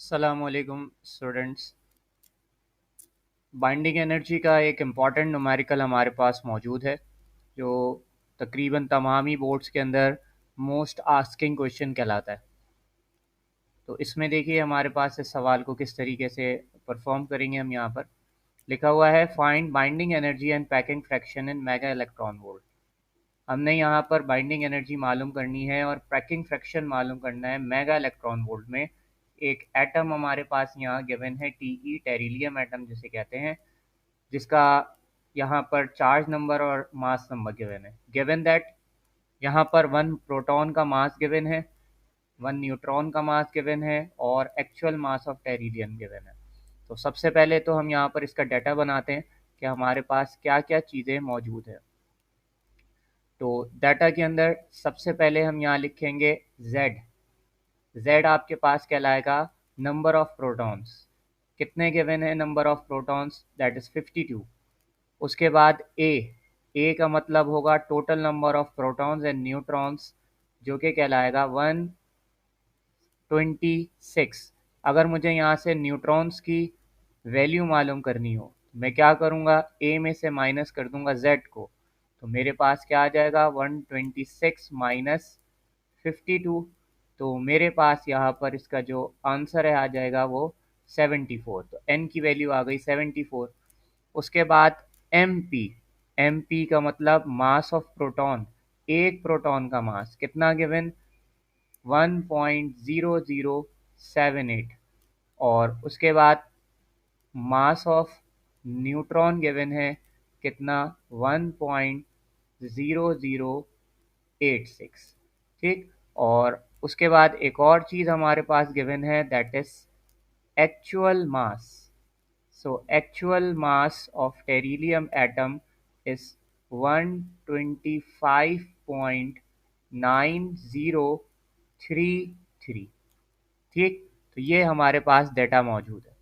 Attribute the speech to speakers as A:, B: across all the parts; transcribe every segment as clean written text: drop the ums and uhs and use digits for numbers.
A: अस्सलामुअलैकुम students. Binding energy का एक इम्पॉर्टेंट न्यूमेरिकल हमारे पास मौजूद है जो तकरीबन तमाम ही बोर्ड्स के अंदर मोस्ट आस्किंग क्वेश्चन कहलाता है। तो इसमें देखिए हमारे पास इस सवाल को किस तरीके से परफॉर्म करेंगे। हम यहाँ पर लिखा हुआ है find binding energy and packing fraction in mega electron volt. हमने यहाँ पर बाइंडिंग एनर्जी मालूम करनी है और पैकिंग फ्रैक्शन मालूम करना है मेगा इलेक्ट्रॉन वोल्ट में। एक एटम हमारे पास यहाँ गिवन है टी टेरिलियम एटम जिसे कहते हैं, जिसका यहाँ पर चार्ज नंबर और मास नंबर गिवन है। गिवन दैट यहाँ पर 1 प्रोटॉन का मास गिवन है, 1 न्यूट्रॉन का मास गिवन है और actual mass of tellurium given है। तो सबसे पहले तो हम यहाँ पर इसका डाटा बनाते हैं कि हमारे पास क्या क्या चीज़ें मौजूद है। तो डाटा के अंदर सबसे पहले हम यहाँ लिखेंगे Z। Z आपके पास कहलाएगा नंबर ऑफ प्रोटॉन्स। कितने गिवन है number of protons? That is 52। उसके बाद ए का मतलब होगा total number of protons and neutrons, जो कि कहलाएगा 126। अगर मुझे यहाँ से न्यूट्रॉन्स की वैल्यू मालूम करनी हो मैं क्या करूँगा, ए में से माइनस कर दूंगा जेड को, तो मेरे पास क्या आ जाएगा 126 माइनस 52। तो मेरे पास यहाँ पर इसका जो आंसर है आ जाएगा वो 74। तो एन की वैल्यू आ गई 74। उसके बाद एम पी का मतलब मास ऑफ प्रोटॉन। एक प्रोटॉन का मास कितना गिवन 1.0078। और उसके बाद मास ऑफ न्यूट्रॉन गिवन है कितना 1.0086। ठीक। और उसके बाद एक और चीज़ हमारे पास गिवन है that is actual mass. So actual mass of beryllium atom is 125.9033। ठीक। तो ये हमारे पास डेटा मौजूद है।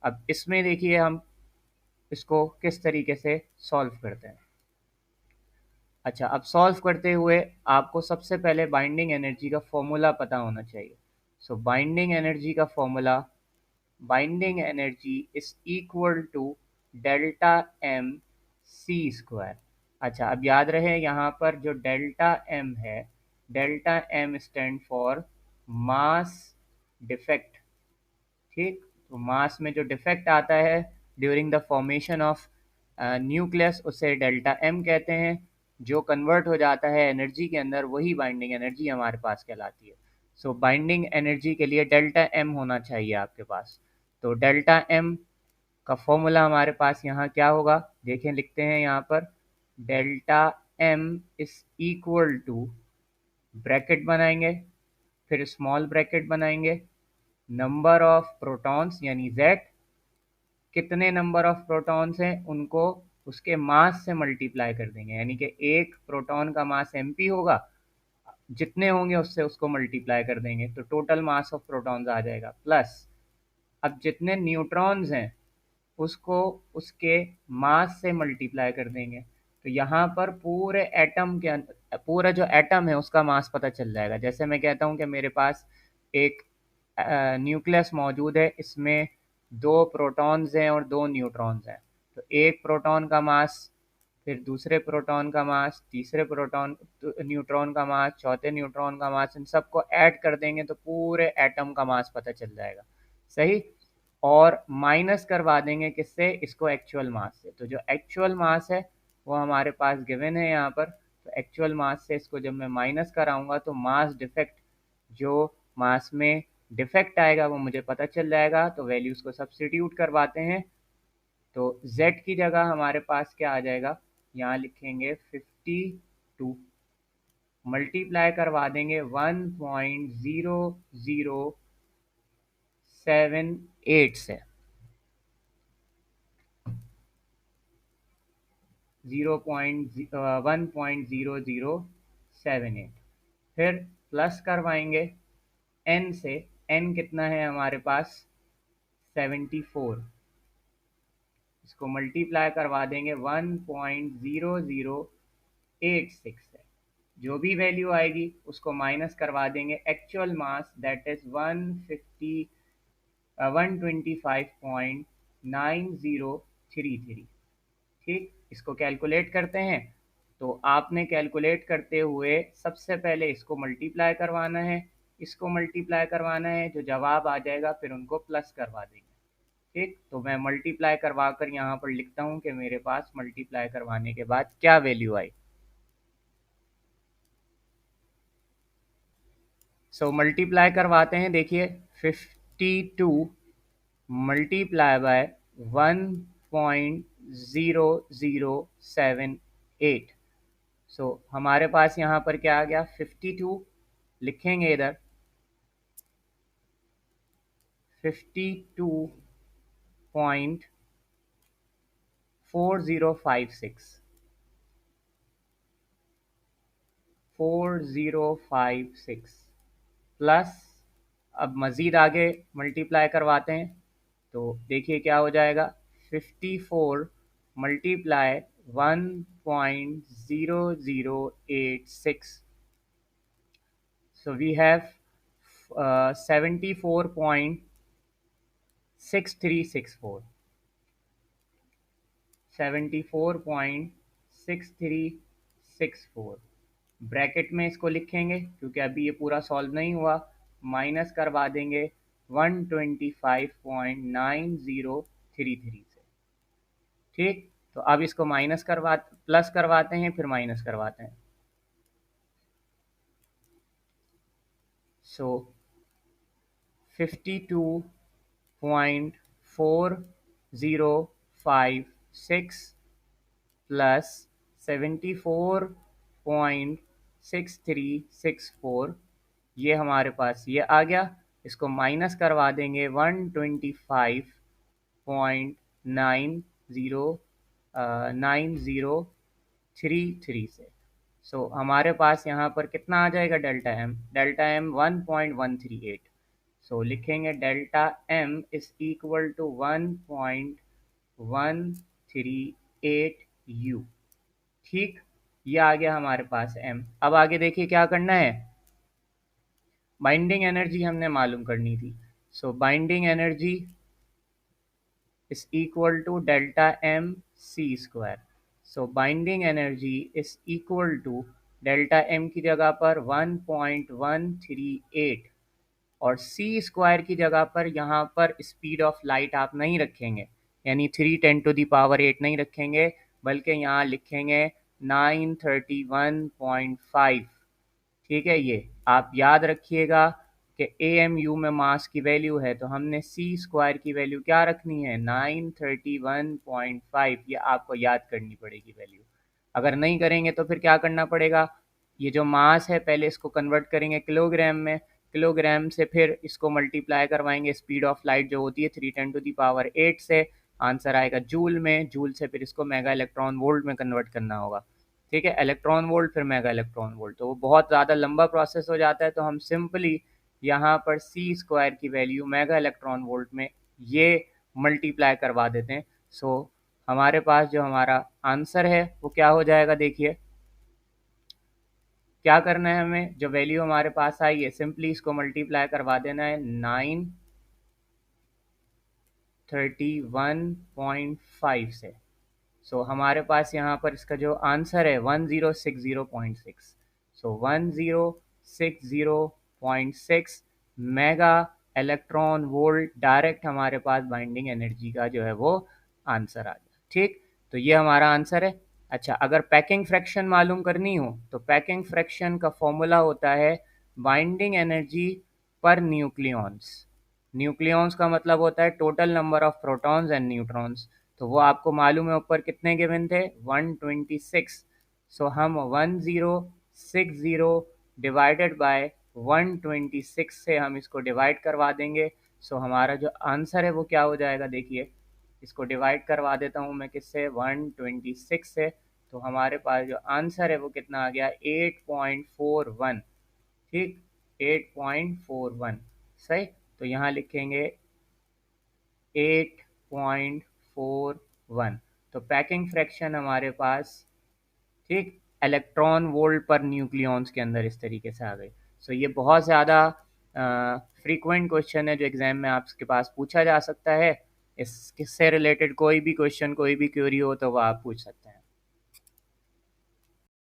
A: अब इसमें देखिए हम इसको किस तरीके से सॉल्व करते हैं। अच्छा, अब सॉल्व करते हुए आपको सबसे पहले बाइंडिंग एनर्जी का फॉर्मूला पता होना चाहिए। सो बाइंडिंग एनर्जी का formula, binding energy is equal to delta M C square. अच्छा, अब याद रहे यहाँ पर जो डेल्टा एम है, delta M stand for mass defect. ठीक। तो मास में जो डिफेक्ट आता है during the formation of nucleus उसे डेल्टा एम कहते हैं। जो कन्वर्ट हो जाता है एनर्जी के अंदर वही बाइंडिंग एनर्जी हमारे पास कहलाती है। सो बाइंडिंग एनर्जी के लिए डेल्टा एम होना चाहिए आपके पास। तो डेल्टा एम का फॉर्मूला हमारे पास यहाँ क्या होगा, देखें लिखते हैं यहाँ पर delta M is equal to, bracket बनाएंगे, फिर स्मॉल ब्रैकेट बनाएंगे, नंबर ऑफ प्रोटॉन्स यानी Z, कितने नंबर ऑफ प्रोटॉन्स हैं उनको उसके मास से मल्टीप्लाई कर देंगे, यानी कि एक प्रोटॉन का मास mp होगा, जितने होंगे उससे उसको मल्टीप्लाई कर देंगे तो टोटल मास ऑफ प्रोटॉन्स आ जाएगा, प्लस अब जितने न्यूट्रॉन्स हैं उसको उसके मास से मल्टीप्लाई कर देंगे। तो यहाँ पर पूरे एटम के पूरा जो एटम है उसका मास पता चल जाएगा। जैसे मैं कहता हूँ कि मेरे पास एक न्यूक्लियस मौजूद है, इसमें 2 प्रोटॉन्स हैं और 2 न्यूट्रॉन्स हैं। तो एक प्रोटॉन का मास, फिर दूसरे प्रोटॉन का मास, तीसरे प्रोटॉन न्यूट्रॉन का मास, चौथे न्यूट्रॉन का मास, इन सबको ऐड कर देंगे तो पूरे एटम का मास पता चल जाएगा। सही। और माइनस करवा देंगे किससे, इसको एक्चुअल मास से। तो जो एक्चुअल मास है वो हमारे पास गिवन है यहाँ पर। तो एक्चुअल मास से इसको जब मैं माइनस कराऊंगा तो मास डिफेक्ट, जो मास में डिफेक्ट आएगा वो मुझे पता चल जाएगा। तो वैल्यूज़ को सब्स्टिट्यूट करवाते हैं तो z की जगह हमारे पास क्या आ जाएगा, यहाँ लिखेंगे 52, मल्टीप्लाई करवा देंगे 1.0078 से, 1.0078, फिर प्लस करवाएंगे n से। n कितना है हमारे पास 74, इसको मल्टीप्लाई करवा देंगे 1.0086 से। जो भी वैल्यू आएगी उसको माइनस करवा देंगे एक्चुअल मास दैट इज 150 125.9033। ठीक, इसको कैलकुलेट करते हैं। तो आपने कैलकुलेट करते हुए सबसे पहले इसको मल्टीप्लाई करवाना है, इसको मल्टीप्लाई करवाना है, जो जवाब आ जाएगा फिर उनको प्लस करवा देंगे। ठीक, तो मैं मल्टीप्लाई करवा कर यहाँ पर लिखता हूँ कि मेरे पास मल्टीप्लाई करवाने के बाद क्या वैल्यू आई। सो मल्टीप्लाई करवाते हैं, देखिए 52 मल्टीप्लाई बाय 1.0078। सो हमारे पास यहाँ पर क्या आ गया, 52 लिखेंगे इधर 52.4056 4056 प्लस, अब मज़ीद आगे मल्टीप्लाई करवाते हैं तो देखिए क्या हो जाएगा, 54 multiply 1.0086। So we have 74.6364, 74.6364 bracket में इसको लिखेंगे क्योंकि अभी ये पूरा सॉल्व नहीं हुआ, माइनस करवा देंगे 125.9033 से। ठीक, तो अब इसको माइनस करवा प्लस करवाते हैं, फिर माइनस करवाते हैं। सो 52.4056 प्लस 74.6364, ये हमारे पास ये आ गया। इसको माइनस करवा देंगे 125.9033 से। सो हमारे पास यहाँ पर कितना आ जाएगा, डेल्टा एम 1.138। सो लिखेंगे delta M is equal to 1.138 U. ठीक, ये आ गया हमारे पास एम। अब आगे देखिए क्या करना है, बाइंडिंग एनर्जी हमने मालूम करनी थी। So binding energy is equal to delta M C square. So binding energy is equal to delta M की जगह पर 1.138 और सी स्क्वायर की जगह पर यहाँ पर स्पीड ऑफ लाइट आप नहीं रखेंगे, यानी 3 × 10⁻⁸ नहीं रखेंगे, बल्कि यहाँ लिखेंगे 931.5। ठीक है, ये आप याद रखिएगा कि AMU में मास की वैल्यू है तो हमने सी स्क्वायर की वैल्यू क्या रखनी है, 931.5। ये आपको याद करनी पड़ेगी वैल्यू। अगर नहीं करेंगे तो फिर क्या करना पड़ेगा, ये जो मास है पहले इसको कन्वर्ट करेंगे किलोग्राम में, किलोग्राम से फिर इसको मल्टीप्लाई करवाएंगे स्पीड ऑफ लाइट जो होती है 3 × 10⁸ से, आंसर आएगा जूल में, जूल से फिर इसको मेगा इलेक्ट्रॉन वोल्ट में कन्वर्ट करना होगा। ठीक है, इलेक्ट्रॉन वोल्ट फिर मेगा इलेक्ट्रॉन वोल्ट, तो वो बहुत ज़्यादा लंबा प्रोसेस हो जाता है। तो हम सिंपली यहाँ पर सी स्क्वायर की वैल्यू मेगा इलेक्ट्रॉन वोल्ट में ये मल्टीप्लाई करवा देते हैं। सो हमारे पास जो हमारा आंसर है वो क्या हो जाएगा, देखिए क्या करना है हमें, जो वैल्यू हमारे पास आई है सिंपली इसको मल्टीप्लाई करवा देना है 931.5 से। सो हमारे पास यहाँ पर इसका जो आंसर है 1060.6। सो 1060.6 मेगा इलेक्ट्रॉन वोल्ट डायरेक्ट हमारे पास बाइंडिंग एनर्जी का जो है वो आंसर आ गया। ठीक, तो ये हमारा आंसर है। अच्छा, अगर पैकिंग फ्रैक्शन मालूम करनी हो तो पैकिंग फ्रैक्शन का फॉर्मूला होता है बाइंडिंग एनर्जी पर न्यूक्लियॉन्स। न्यूक्लियॉन्स का मतलब होता है total number of protons and neutrons. तो वो आपको मालूम है ऊपर कितने गिवन थे, 126। सो हम 1060 डिवाइडेड बाय 126 से हम इसको डिवाइड करवा देंगे। सो हमारा जो आंसर है वो क्या हो जाएगा, देखिए इसको डिवाइड करवा देता हूँ मैं किससे, 126 से। तो हमारे पास जो आंसर है वो कितना आ गया, 8.41। ठीक, 8.41 सही। तो यहाँ लिखेंगे 8.41। तो पैकिंग फ्रैक्शन हमारे पास, ठीक, इलेक्ट्रॉन वोल्ट पर न्यूक्लियॉन्स के अंदर इस तरीके से आ गई। सो ये बहुत ज़्यादा फ्रीक्वेंट क्वेश्चन है जो एग्जाम में आपके पास पूछा जा सकता है। इससे रिलेटेड कोई भी क्वेश्चन, कोई भी क्वेरी हो तो वह आप पूछ सकते हैं।